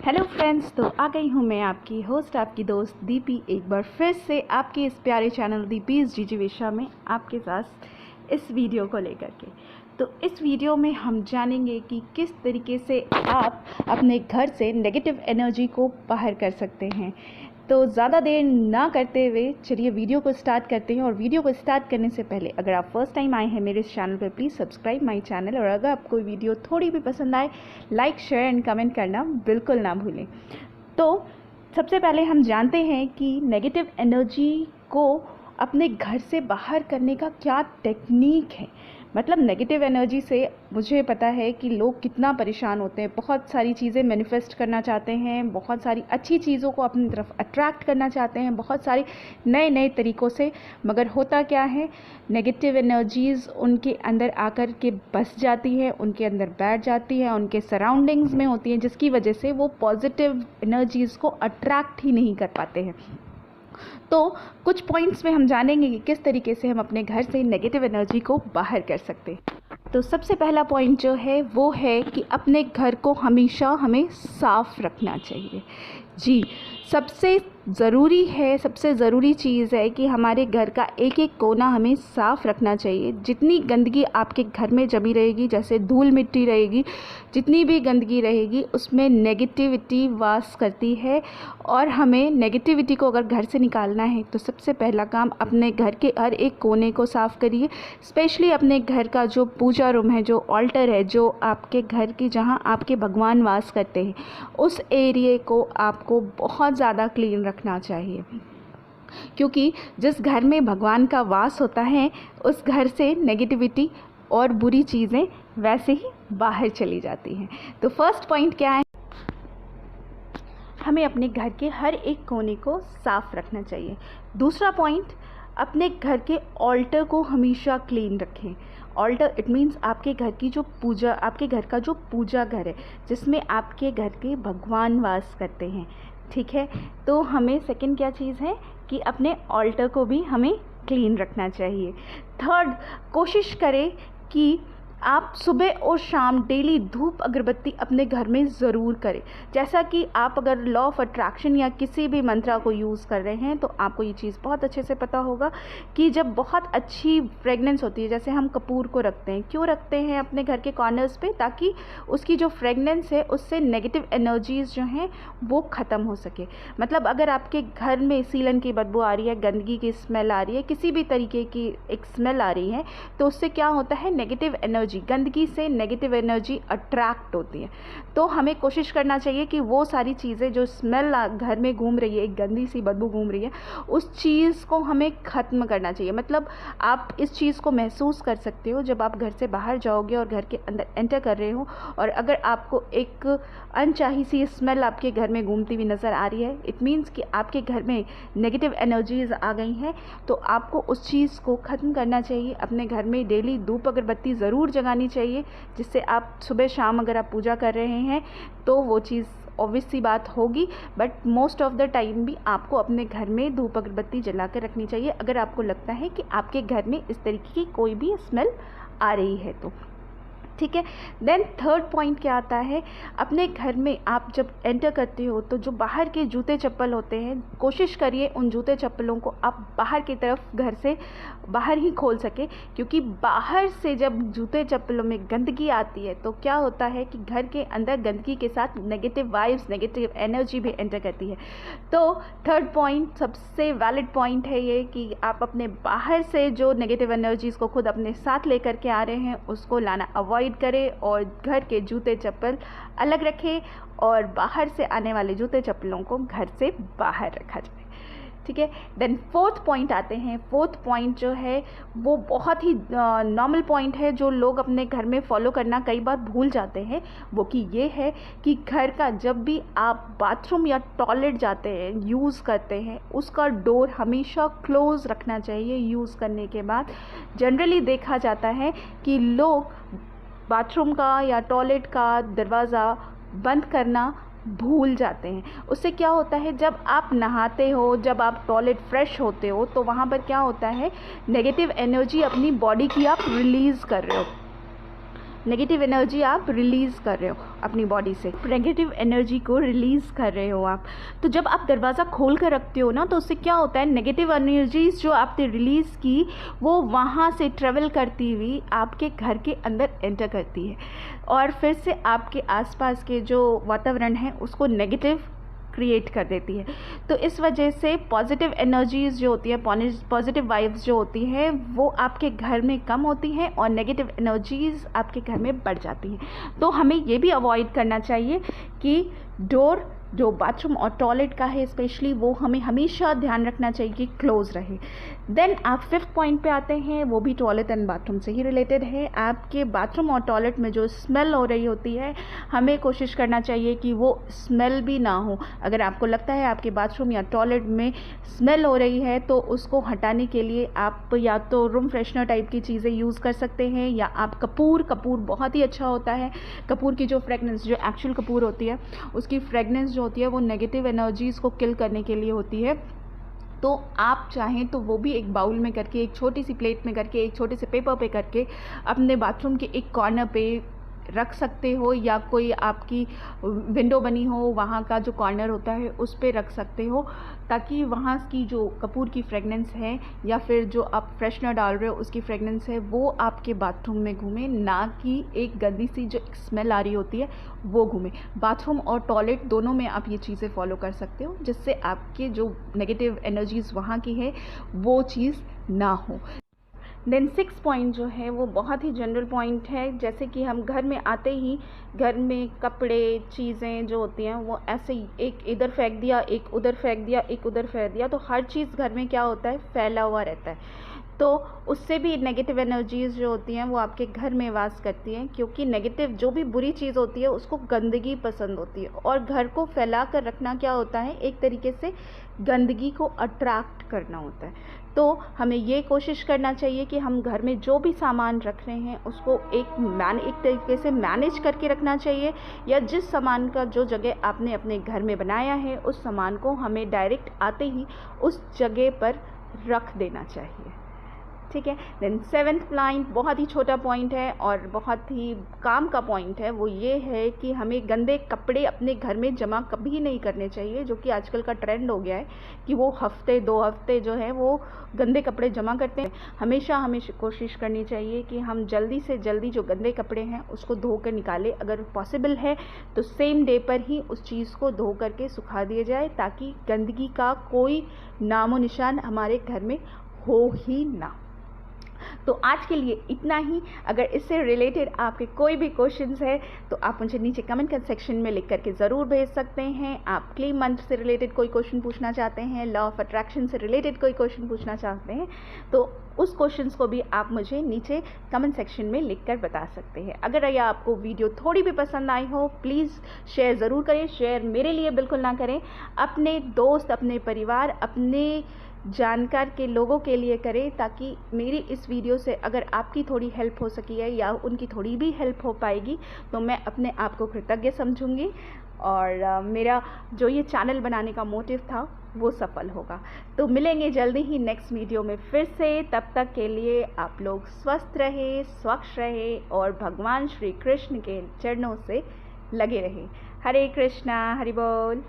Hello friends, तो आ गई हूँ मैं आपकी होस्ट, आपकी दोस्त दीपी, एक बार फिर से आपके इस प्यारे चैनल दीपीज़ जिजीविशा में आपके साथ इस वीडियो को लेकर के। तो इस वीडियो में हम जानेंगे कि किस तरीके से आप अपने घर से नेगेटिव एनर्जी को बाहर कर सकते हैं। तो ज़्यादा देर ना करते हुए चलिए वीडियो को स्टार्ट करते हैं। और वीडियो को स्टार्ट करने से पहले अगर आप फर्स्ट टाइम आए हैं मेरे इस चैनल पर, प्लीज़ सब्सक्राइब माय चैनल। और अगर आपको वीडियो थोड़ी भी पसंद आए, लाइक शेयर एंड कमेंट करना बिल्कुल ना भूलें। तो सबसे पहले हम जानते हैं कि नेगेटिव एनर्जी को अपने घर से बाहर करने का क्या टेक्निक है। मतलब नेगेटिव एनर्जी से मुझे पता है कि लोग कितना परेशान होते हैं, बहुत सारी चीज़ें मैनिफेस्ट करना चाहते हैं, बहुत सारी अच्छी चीज़ों को अपनी तरफ अट्रैक्ट करना चाहते हैं, बहुत सारे नए नए तरीक़ों से। मगर होता क्या है, नेगेटिव एनर्जीज़ उनके अंदर आकर के बस जाती है, उनके अंदर बैठ जाती है, उनके सराउंडिंग्स में होती हैं, जिसकी वजह से वो पॉजिटिव एनर्जीज़ को अट्रैक्ट ही नहीं कर पाते हैं। तो कुछ पॉइंट्स में हम जानेंगे कि किस तरीके से हम अपने घर से नेगेटिव एनर्जी को बाहर कर सकते हैं। तो सबसे पहला पॉइंट जो है वो है कि अपने घर को हमेशा हमें साफ़ रखना चाहिए। जी, सबसे ज़रूरी चीज़ है कि हमारे घर का एक एक कोना हमें साफ़ रखना चाहिए। जितनी गंदगी आपके घर में जमी रहेगी, जैसे धूल मिट्टी रहेगी, जितनी भी गंदगी रहेगी उसमें नेगेटिविटी वास करती है। और हमें नेगेटिविटी को अगर घर से निकालना है तो सबसे पहला काम अपने घर के हर एक कोने को साफ़ करिए। स्पेशली अपने घर का जो पूजा रूम है, जो ऑल्टर है, जो आपके घर की जहाँ आपके भगवान वास करते हैं, उस एरिए को आपको बहुत ज़्यादा क्लीन रखना चाहिए। क्योंकि जिस घर में भगवान का वास होता है उस घर से नेगेटिविटी और बुरी चीज़ें वैसे ही बाहर चली जाती हैं। तो फर्स्ट पॉइंट क्या है, हमें अपने घर के हर एक कोने को साफ़ रखना चाहिए। दूसरा पॉइंट, अपने घर के ऑल्टर को हमेशा क्लीन रखें। ऑल्टर इट मीन्स आपके घर की जो पूजा, आपके घर का जो पूजा घर है जिसमें आपके घर के भगवान वास करते हैं, ठीक है। तो हमें सेकंड क्या चीज़ है कि अपने ऑल्टर को भी हमें क्लीन रखना चाहिए। थर्ड, कोशिश करें कि आप सुबह और शाम डेली धूप अगरबत्ती अपने घर में ज़रूर करें। जैसा कि आप अगर लॉ ऑफ अट्रैक्शन या किसी भी मंत्रा को यूज़ कर रहे हैं तो आपको ये चीज़ बहुत अच्छे से पता होगा कि जब बहुत अच्छी फ्रेगनेंस होती है, जैसे हम कपूर को रखते हैं, क्यों रखते हैं अपने घर के कॉर्नर्स पे, ताकि उसकी जो फ्रेगनेंस है उससे नेगेटिव एनर्जीज़ जो हैं वो ख़त्म हो सके। मतलब अगर आपके घर में सीलन की बदबू आ रही है, गंदगी की स्मेल आ रही है, किसी भी तरीके की एक स्मेल आ रही है, तो उससे क्या होता है, नेगेटिव एनर्जी, गंदगी से नेगेटिव एनर्जी अट्रैक्ट होती है। तो हमें कोशिश करना चाहिए कि वो सारी चीज़ें जो स्मेल घर में घूम रही है, एक गंदी सी बदबू घूम रही है, उस चीज़ को हमें ख़त्म करना चाहिए। मतलब आप इस चीज़ को महसूस कर सकते हो जब आप घर से बाहर जाओगे और घर के अंदर एंटर कर रहे हो, और अगर आपको एक अनचाही सी स्मेल आपके घर में घूमती हुई नज़र आ रही है, इट मीन्स कि आपके घर में नेगेटिव एनर्जीज़ आ गई हैं। तो आपको उस चीज़ को ख़त्म करना चाहिए। अपने घर में डेली धूप अगरबत्ती ज़रूर जगानी चाहिए, जिससे आप सुबह शाम अगर आप पूजा कर रहे हैं तो वो चीज़ ऑब्वियस सी बात होगी, but most of the time भी आपको अपने घर में धूप अगरबत्ती जला कर रखनी चाहिए अगर आपको लगता है कि आपके घर में इस तरीके की कोई भी स्मेल आ रही है तो, ठीक है। देन थर्ड पॉइंट क्या आता है, अपने घर में आप जब एंटर करते हो तो जो बाहर के जूते चप्पल होते हैं, कोशिश करिए उन जूते चप्पलों को आप बाहर की तरफ घर से बाहर ही खोल सके। क्योंकि बाहर से जब जूते चप्पलों में गंदगी आती है तो क्या होता है कि घर के अंदर गंदगी के साथ नेगेटिव वाइब्स, नेगेटिव एनर्जी भी एंटर करती है। तो थर्ड पॉइंट सबसे वैलिड पॉइंट है ये कि आप अपने बाहर से जो नेगेटिव एनर्जीज़ को खुद अपने साथ लेकर के आ रहे हैं उसको लाना अवॉइड करें, और घर के जूते चप्पल अलग रखें और बाहर से आने वाले जूते चप्पलों को घर से बाहर रखा जाए, ठीक है। देन फोर्थ पॉइंट आते हैं। फोर्थ पॉइंट जो है वो बहुत ही नॉर्मल पॉइंट है जो लोग अपने घर में फॉलो करना कई बार भूल जाते हैं। वो कि ये है कि घर का जब भी आप बाथरूम या टॉयलेट जाते हैं, यूज़ करते हैं, उसका डोर हमेशा क्लोज़ रखना चाहिए। यूज़ करने के बाद जनरली देखा जाता है कि लोग बाथरूम का या टॉयलेट का दरवाज़ा बंद करना भूल जाते हैं। उससे क्या होता है, जब आप नहाते हो, जब आप टॉयलेट फ्रेश होते हो, तो वहाँ पर क्या होता है, नेगेटिव एनर्जी अपनी बॉडी की आप रिलीज़ कर रहे हो। नेगेटिव एनर्जी आप रिलीज़ कर रहे हो अपनी बॉडी से, नेगेटिव एनर्जी को रिलीज़ कर रहे हो आप। तो जब आप दरवाज़ा खोल कर रखते हो ना, तो उससे क्या होता है, नेगेटिव एनर्जीज़ जो आपने रिलीज़ की वो वहाँ से ट्रेवल करती हुई आपके घर के अंदर एंटर करती है और फिर से आपके आसपास के जो वातावरण है उसको नेगेटिव क्रिएट कर देती है। तो इस वजह से पॉजिटिव एनर्जीज़ जो होती है, पॉजिटिव वाइब्स जो होती है वो आपके घर में कम होती हैं और नेगेटिव एनर्जीज़ आपके घर में बढ़ जाती हैं। तो हमें ये भी अवॉइड करना चाहिए कि डोर जो बाथरूम और टॉयलेट का है स्पेशली, वो हमें हमेशा ध्यान रखना चाहिए कि क्लोज़ रहे। देन आप 5th पॉइंट पे आते हैं, वो भी टॉयलेट एंड बाथरूम से ही रिलेटेड है। आपके बाथरूम और टॉयलेट में जो स्मेल हो रही होती है, हमें कोशिश करना चाहिए कि वो स्मेल भी ना हो। अगर आपको लगता है आपके बाथरूम या टॉयलेट में स्मेल हो रही है तो उसको हटाने के लिए आप या तो रूम फ्रेशनर टाइप की चीज़ें यूज़ कर सकते हैं, या आप कपूर बहुत ही अच्छा होता है। कपूर की जो फ्रेगनेंस, जो एक्चुअल कपूर होती है, उसकी फ्रेगनेंस जो होती है वो नेगेटिव एनर्जीज़ को किल करने के लिए होती है। तो आप चाहें तो वो भी एक बाउल में करके, एक छोटी सी प्लेट में करके, एक छोटे से पेपर पे करके अपने बाथरूम के एक कॉर्नर पे रख सकते हो, या कोई आपकी विंडो बनी हो वहाँ का जो कॉर्नर होता है उस पे रख सकते हो, ताकि वहाँ की जो कपूर की फ्रेगनेंस है या फिर जो आप फ्रेशनर डाल रहे हो उसकी फ्रेगनेंस है वो आपके बाथरूम में घूमे, ना कि एक गंदी सी जो स्मेल आ रही होती है वो घूमे। बाथरूम और टॉयलेट दोनों में आप ये चीज़ें फॉलो कर सकते हो, जिससे आपके जो नेगेटिव एनर्जीज़ वहाँ की है वो चीज़ ना हो। देन 6th पॉइंट जो है वो बहुत ही जनरल पॉइंट है। जैसे कि हम घर में आते ही घर में कपड़े, चीज़ें जो होती हैं वो ऐसे ही एक इधर फेंक दिया, एक उधर फेंक दिया, एक उधर फेंक दिया, तो हर चीज़ घर में क्या होता है, फैला हुआ रहता है। तो उससे भी नेगेटिव एनर्जीज़ जो होती हैं वो आपके घर में वास करती हैं, क्योंकि नेगेटिव जो भी बुरी चीज़ होती है उसको गंदगी पसंद होती है, और घर को फैला कर रखना क्या होता है, एक तरीके से गंदगी को अट्रैक्ट करना होता है। तो हमें ये कोशिश करना चाहिए कि हम घर में जो भी सामान रख रहे हैं उसको एक तरीके से मैनेज करके रखना चाहिए, या जिस सामान का जो जगह आपने अपने घर में बनाया है उस सामान को हमें डायरेक्ट आते ही उस जगह पर रख देना चाहिए। ठीक है। देन 7th पॉइंट बहुत ही छोटा पॉइंट है और बहुत ही काम का पॉइंट है, वो ये है कि हमें गंदे कपड़े अपने घर में जमा कभी नहीं करने चाहिए, जो कि आजकल का ट्रेंड हो गया है कि वो हफ्ते 2 हफ्ते जो है वो गंदे कपड़े जमा करते हैं। हमेशा हमें कोशिश करनी चाहिए कि हम जल्दी से जल्दी जो गंदे कपड़े हैं उसको धो कर निकालें। अगर पॉसिबल है तो सेम डे पर ही उस चीज़ को धो करके सुखा दिया जाए, ताकि गंदगी का कोई नामो निशान हमारे घर में हो ही ना। तो आज के लिए इतना ही। अगर इससे रिलेटेड आपके कोई भी क्वेश्चंस है तो आप मुझे नीचे कमेंट सेक्शन में लिख करके ज़रूर भेज सकते हैं। आप क्लीन मंत्र से रिलेटेड कोई क्वेश्चन पूछना चाहते हैं, लॉ ऑफ अट्रैक्शन से रिलेटेड कोई क्वेश्चन पूछना चाहते हैं, तो उस क्वेश्चंस को भी आप मुझे नीचे कमेंट सेक्शन में लिख कर बता सकते हैं। अगर यह आपको वीडियो थोड़ी भी पसंद आई हो, प्लीज़ शेयर ज़रूर करें। शेयर मेरे लिए बिल्कुल ना करें, अपने दोस्त, अपने परिवार, अपने जानकार के लोगों के लिए करें, ताकि मेरी इस वीडियो से अगर आपकी थोड़ी हेल्प हो सकी है या उनकी थोड़ी भी हेल्प हो पाएगी तो मैं अपने आप को कृतज्ञ समझूंगी, और मेरा जो ये चैनल बनाने का मोटिव था वो सफल होगा। तो मिलेंगे जल्दी ही नेक्स्ट वीडियो में फिर से। तब तक के लिए आप लोग स्वस्थ रहे, स्वच्छ रहे और भगवान श्री कृष्ण के चरणों से लगे रहे। हरे कृष्णा, हरि बोल।